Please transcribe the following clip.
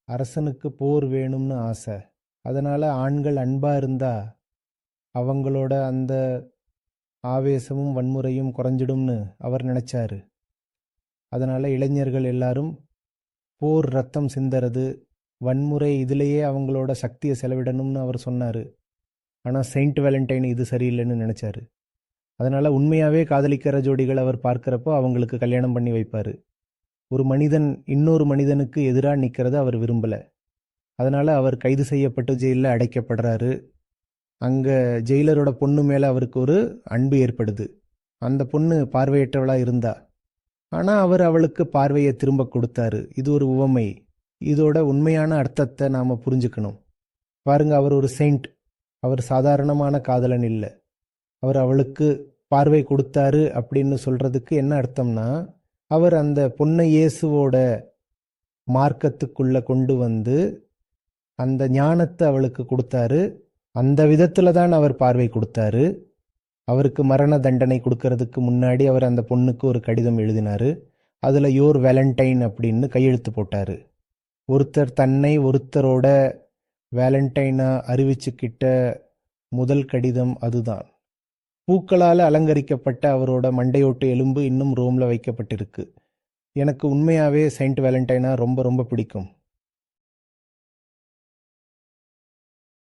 அரசனுக்கு போர் வேணும்னு ஆசை. அதனால் ஆண்கள் அன்பாக இருந்தால் அவங்களோட அந்த ஆவேசமும் வன்முறையும் குறைஞ்சிடும்னு அவர் நினச்சாரு. அதனால் இளைஞர்கள் எல்லாரும் போர் ரத்தம் சிந்தறது வன்முறை இதிலேயே அவங்களோட சக்தியை செலவிடணும்னு அவர் சொன்னார். ஆனால் செயின்ட் வேலண்டைன் இது சரியில்லைன்னு நினச்சாரு. அதனால் உண்மையாகவே காதலிக்கிற ஜோடிகள் அவர் பார்க்குறப்போ அவங்களுக்கு கல்யாணம் பண்ணி வைப்பார். ஒரு மனிதன் இன்னொரு மனிதனுக்கு எதிராக நிற்கிறத அவர் விரும்பலை. அதனால் அவர் கைது செய்யப்பட்டு ஜெயிலில் அடைக்கப்படுறாரு. அங்கே ஜெயிலரோட பொண்ணு மேலே அவருக்கு ஒரு அன்பு ஏற்படுது. அந்த பொண்ணு பார்வையற்றவளாக இருந்தா, ஆனால் அவர் அவளுக்கு பார்வையை திரும்ப கொடுத்தாரு. இது ஒரு உவமை. இதோட உண்மையான அர்த்தத்தை நாம் புரிஞ்சுக்கணும். பாருங்க, அவர் ஒரு செயின்ட். அவர் சாதாரணமான காதலன் இல்லை. அவர் அவளுக்கு பார்வை கொடுத்தாரு அப்படின்னு சொல்கிறதுக்கு என்ன அர்த்தம்னா, அவர் அந்த பொன்னை இயேசுவோட மார்க்கத்துக்குள்ளே கொண்டு வந்து அந்த ஞானத்தை அவளுக்கு கொடுத்தாரு. அந்த விதத்தில் தான் அவர் பார்வை கொடுத்தாரு. அவருக்கு மரண தண்டனை கொடுக்கறதுக்கு முன்னாடி அவர் அந்த பொண்ணுக்கு ஒரு கடிதம் எழுதினார். அதில் யோர் வேலண்டைன் அப்படின்னு கையெழுத்து போட்டார். ஒருத்தர் தன்னை ஒருத்தரோட வேலண்டைனாக அறிவிச்சுக்கிட்ட முதல் கடிதம் அதுதான். பூக்களால் அலங்கரிக்கப்பட்ட அவரோட மண்டையோட்டு எலும்பு இன்னும் ரோமில் வைக்கப்பட்டிருக்கு. எனக்கு உண்மையாகவே செயின்ட் வேலண்டைனா ரொம்ப ரொம்ப பிடிக்கும்.